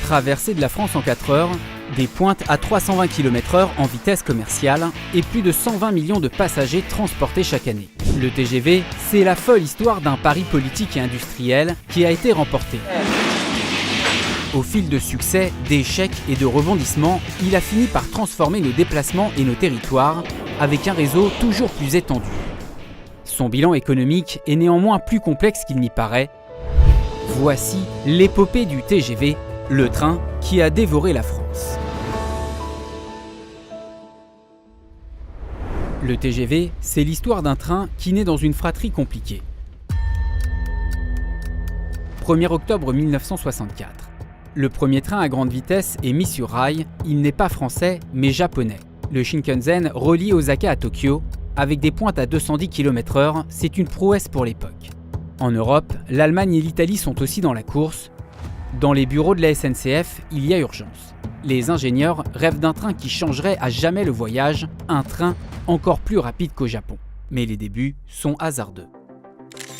Traversée de la France en 4 heures, des pointes à 320 km/h en vitesse commerciale et plus de 120 millions de passagers transportés chaque année. Le TGV, c'est la folle histoire d'un pari politique et industriel qui a été remporté. Au fil de succès, d'échecs et de rebondissements, il a fini par transformer nos déplacements et nos territoires avec un réseau toujours plus étendu. Son bilan économique est néanmoins plus complexe qu'il n'y paraît. Voici l'épopée du TGV, le train qui a dévoré la France. Le TGV, c'est l'histoire d'un train qui naît dans une fratrie compliquée. 1er octobre 1964. Le premier train à grande vitesse est mis sur rail. Il n'est pas français, mais japonais. Le Shinkansen relie Osaka à Tokyo. Avec des pointes à 210 km/h, c'est une prouesse pour l'époque. En Europe, l'Allemagne et l'Italie sont aussi dans la course. Dans les bureaux de la SNCF, il y a urgence. Les ingénieurs rêvent d'un train qui changerait à jamais le voyage, un train encore plus rapide qu'au Japon. Mais les débuts sont hasardeux.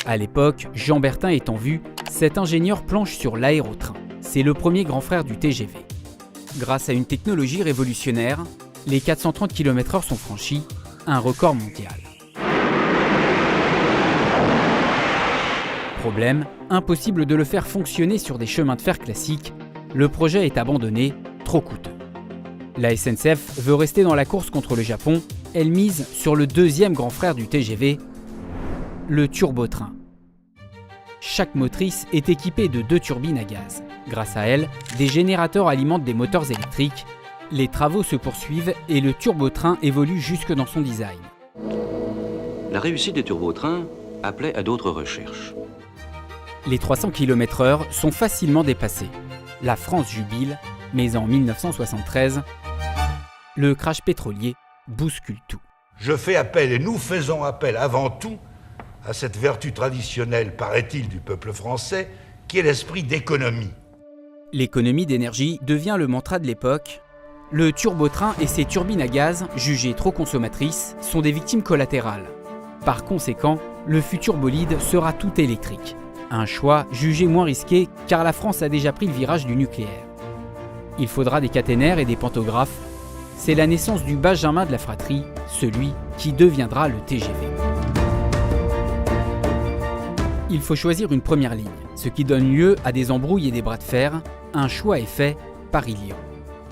À l'époque, Jean Bertin est en vue, cet ingénieur planche sur l'aérotrain. C'est le premier grand frère du TGV. Grâce à une technologie révolutionnaire, les 430 km/h sont franchis, un record mondial. Problème, impossible de le faire fonctionner sur des chemins de fer classiques, le projet est abandonné, trop coûteux. La SNCF veut rester dans la course contre le Japon, elle mise sur le deuxième grand frère du TGV, le turbotrain. Chaque motrice est équipée de 2 turbines à gaz. Grâce à elles, des générateurs alimentent des moteurs électriques. Les travaux se poursuivent et le turbotrain évolue jusque dans son design. La réussite des turbotrains appelait à d'autres recherches. Les 300 km/h sont facilement dépassés. La France jubile, mais en 1973, le crash pétrolier bouscule tout. Je fais appel et nous faisons appel avant tout à cette vertu traditionnelle, paraît-il, du peuple français, qui est l'esprit d'économie. L'économie d'énergie devient le mantra de l'époque. Le turbotrain et ses turbines à gaz, jugées trop consommatrices, sont des victimes collatérales. Par conséquent, le futur bolide sera tout électrique. Un choix jugé moins risqué car la France a déjà pris le virage du nucléaire. Il faudra des caténaires et des pantographes. C'est la naissance du Benjamin de la fratrie, celui qui deviendra le TGV. Il faut choisir une première ligne, ce qui donne lieu à des embrouilles et des bras de fer. Un choix est fait, Paris-Lyon.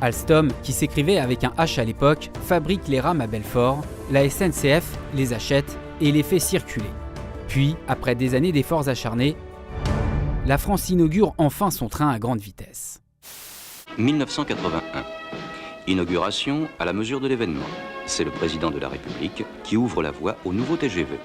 Alstom, qui s'écrivait avec un H à l'époque, fabrique les rames à Belfort, la SNCF les achète et les fait circuler. Puis, après des années d'efforts acharnés, la France inaugure enfin son train à grande vitesse. 1981. Inauguration à la mesure de l'événement. C'est le président de la République qui ouvre la voie au nouveau TGV.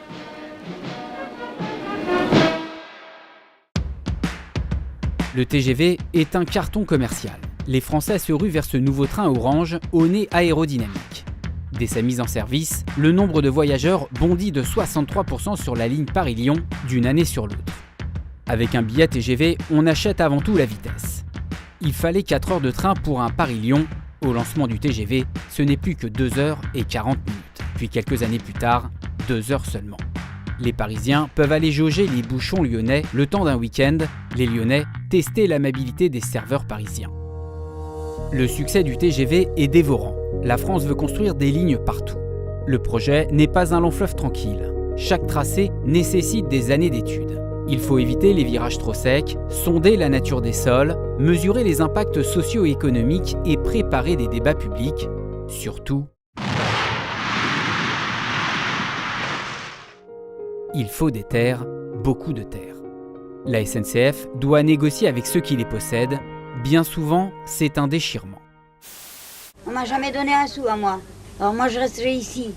Le TGV est un carton commercial. Les Français se ruent vers ce nouveau train orange au nez aérodynamique. Dès sa mise en service, le nombre de voyageurs bondit de 63% sur la ligne Paris-Lyon d'une année sur l'autre. Avec un billet TGV, on achète avant tout la vitesse. Il fallait 4 heures de train pour un Paris-Lyon. Au lancement du TGV, ce n'est plus que 2 heures et 40 minutes. Puis quelques années plus tard, 2 heures seulement. Les Parisiens peuvent aller jauger les bouchons lyonnais le temps d'un week-end. Les Lyonnais tester l'amabilité des serveurs parisiens. Le succès du TGV est dévorant. La France veut construire des lignes partout. Le projet n'est pas un long fleuve tranquille. Chaque tracé nécessite des années d'études. Il faut éviter les virages trop secs, sonder la nature des sols, mesurer les impacts socio-économiques et préparer des débats publics. Surtout, il faut des terres, beaucoup de terres. La SNCF doit négocier avec ceux qui les possèdent. Bien souvent, c'est un déchirement. On m'a jamais donné un sou à moi. Alors moi, je resterai ici.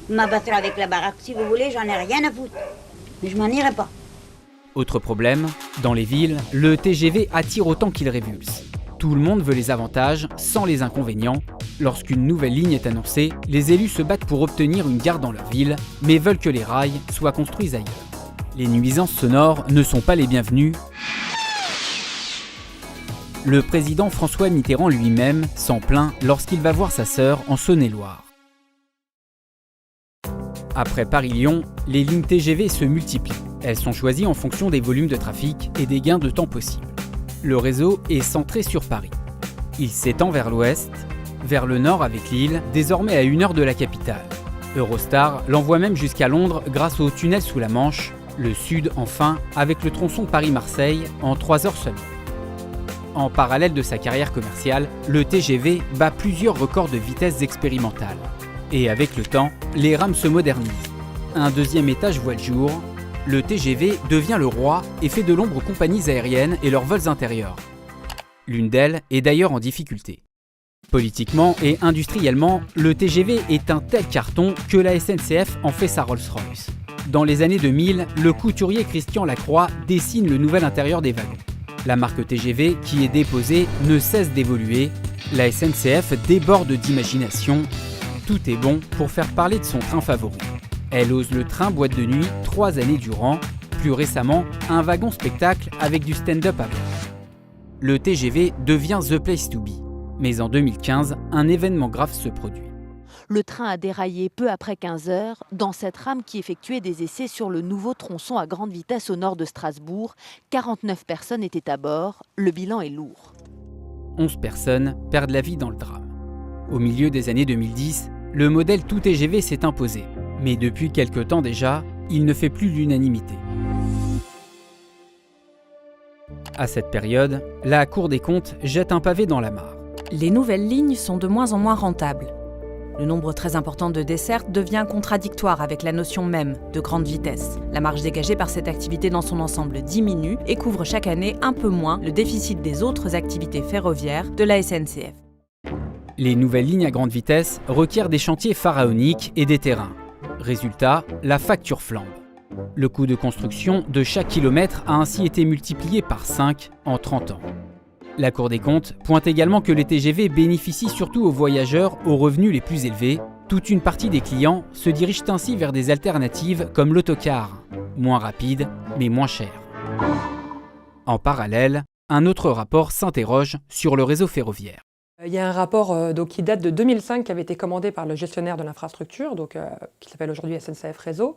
Vous m'abattrez avec la baraque si vous voulez, j'en ai rien à foutre. Mais je m'en irai pas. Autre problème, dans les villes, le TGV attire autant qu'il révulse. Tout le monde veut les avantages, sans les inconvénients. Lorsqu'une nouvelle ligne est annoncée, les élus se battent pour obtenir une gare dans leur ville, mais veulent que les rails soient construits ailleurs. Les nuisances sonores ne sont pas les bienvenues. Le président François Mitterrand lui-même s'en plaint lorsqu'il va voir sa sœur en Saône-et-Loire. Après Paris-Lyon, les lignes TGV se multiplient. Elles sont choisies en fonction des volumes de trafic et des gains de temps possibles. Le réseau est centré sur Paris. Il s'étend vers l'ouest, vers le nord avec Lille, désormais à 1 heure de la capitale. Eurostar l'envoie même jusqu'à Londres grâce au tunnel sous la Manche, le sud enfin avec le tronçon Paris-Marseille en 3 heures seulement. En parallèle de sa carrière commerciale, le TGV bat plusieurs records de vitesse expérimentale. Et avec le temps, les rames se modernisent. Un deuxième étage voit le jour. Le TGV devient le roi et fait de l'ombre aux compagnies aériennes et leurs vols intérieurs. L'une d'elles est d'ailleurs en difficulté. Politiquement et industriellement, le TGV est un tel carton que la SNCF en fait sa Rolls-Royce. Dans les années 2000, le couturier Christian Lacroix dessine le nouvel intérieur des wagons. La marque TGV, qui est déposée, ne cesse d'évoluer. La SNCF déborde d'imagination. Tout est bon pour faire parler de son train favori. Elle ose le train boîte de nuit 3 années durant. Plus récemment, un wagon spectacle avec du stand-up à bord. Le TGV devient the place to be. Mais en 2015, un événement grave se produit. Le train a déraillé peu après 15 heures dans cette rame qui effectuait des essais sur le nouveau tronçon à grande vitesse au nord de Strasbourg. 49 personnes étaient à bord. Le bilan est lourd. 11 personnes perdent la vie dans le drame. Au milieu des années 2010, le modèle tout TGV s'est imposé. Mais depuis quelque temps déjà, il ne fait plus l'unanimité. À cette période, la Cour des comptes jette un pavé dans la mare. Les nouvelles lignes sont de moins en moins rentables. Le nombre très important de dessertes devient contradictoire avec la notion même de grande vitesse. La marge dégagée par cette activité dans son ensemble diminue et couvre chaque année un peu moins le déficit des autres activités ferroviaires de la SNCF. Les nouvelles lignes à grande vitesse requièrent des chantiers pharaoniques et des terrains. Résultat, la facture flambe. Le coût de construction de chaque kilomètre a ainsi été multiplié par 5 en 30 ans. La Cour des comptes pointe également que les TGV bénéficient surtout aux voyageurs aux revenus les plus élevés. Toute une partie des clients se dirigent ainsi vers des alternatives comme l'autocar, moins rapide mais moins cher. En parallèle, un autre rapport s'interroge sur le réseau ferroviaire. Il y a un rapport qui date de 2005 qui avait été commandé par le gestionnaire de l'infrastructure, qui s'appelle aujourd'hui SNCF Réseau.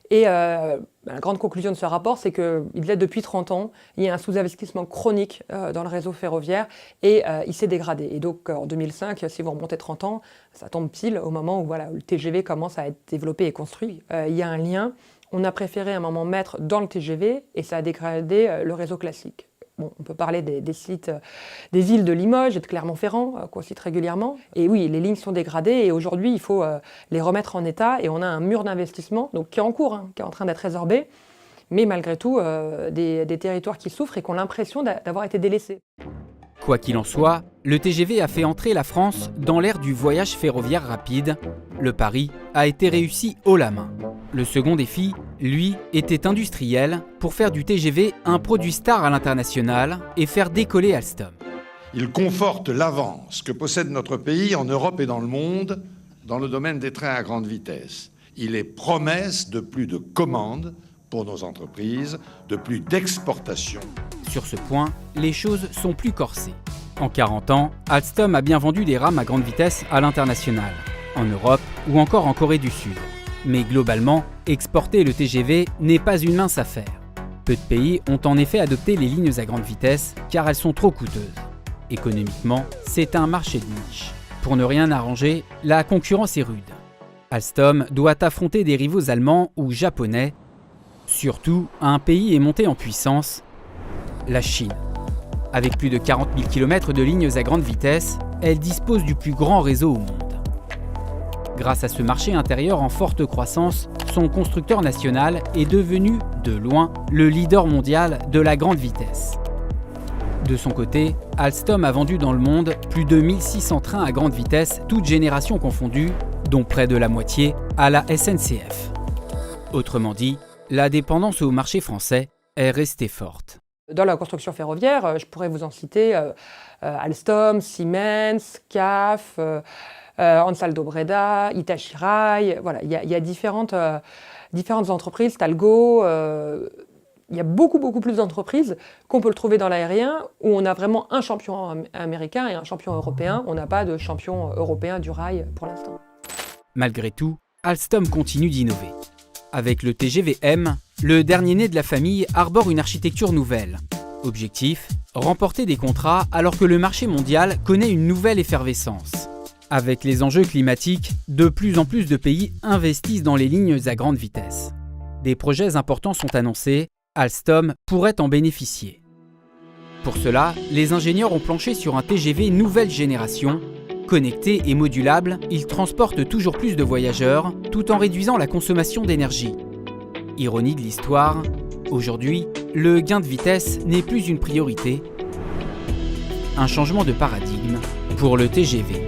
Et la grande conclusion de ce rapport, c'est qu'il est depuis 30 ans, il y a un sous-investissement chronique dans le réseau ferroviaire et il s'est dégradé. Et donc en 2005, si vous remontez 30 ans, ça tombe pile au moment où le TGV commence à être développé et construit. Il y a un lien. On a préféré à un moment mettre dans le TGV et ça a dégradé le réseau classique. Bon, on peut parler des sites, des villes de Limoges et de Clermont-Ferrand, qu'on cite régulièrement. Et oui, les lignes sont dégradées et aujourd'hui, il faut les remettre en état. Et on a un mur d'investissement qui est en cours, qui est en train d'être résorbé. Mais malgré tout, des territoires qui souffrent et qui ont l'impression d'avoir été délaissés. Quoi qu'il en soit, le TGV a fait entrer la France dans l'ère du voyage ferroviaire rapide. Le pari a été réussi haut la main. Le second défi, lui, était industriel pour faire du TGV un produit star à l'international et faire décoller Alstom. Il conforte l'avance que possède notre pays en Europe et dans le monde dans le domaine des trains à grande vitesse. Il est promesse de plus de commandes pour nos entreprises, de plus d'exportations. Sur ce point, les choses sont plus corsées. En 40 ans, Alstom a bien vendu des rames à grande vitesse à l'international, en Europe ou encore en Corée du Sud. Mais globalement, exporter le TGV n'est pas une mince affaire. Peu de pays ont en effet adopté les lignes à grande vitesse car elles sont trop coûteuses. Économiquement, c'est un marché de niche. Pour ne rien arranger, la concurrence est rude. Alstom doit affronter des rivaux allemands ou japonais. Surtout, un pays est monté en puissance, la Chine. Avec plus de 40 000 km de lignes à grande vitesse, elle dispose du plus grand réseau au monde. Grâce à ce marché intérieur en forte croissance, son constructeur national est devenu, de loin, le leader mondial de la grande vitesse. De son côté, Alstom a vendu dans le monde plus de 1600 trains à grande vitesse, toutes générations confondues, dont près de la moitié à la SNCF. Autrement dit, la dépendance au marché français est restée forte. Dans la construction ferroviaire, je pourrais vous en citer Alstom, Siemens, CAF, Ansaldo Breda, Hitachi Rail. Voilà, il y a différentes entreprises, Talgo. Il y a beaucoup plus d'entreprises qu'on peut le trouver dans l'aérien où on a vraiment un champion américain et un champion européen. On n'a pas de champion européen du rail pour l'instant. Malgré tout, Alstom continue d'innover. Avec le TGV-M, le dernier né de la famille arbore une architecture nouvelle. Objectif, remporter des contrats alors que le marché mondial connaît une nouvelle effervescence. Avec les enjeux climatiques, de plus en plus de pays investissent dans les lignes à grande vitesse. Des projets importants sont annoncés, Alstom pourrait en bénéficier. Pour cela, les ingénieurs ont planché sur un TGV nouvelle génération. Connecté et modulable, il transporte toujours plus de voyageurs tout en réduisant la consommation d'énergie. Ironie de l'histoire, aujourd'hui, le gain de vitesse n'est plus une priorité. Un changement de paradigme pour le TGV.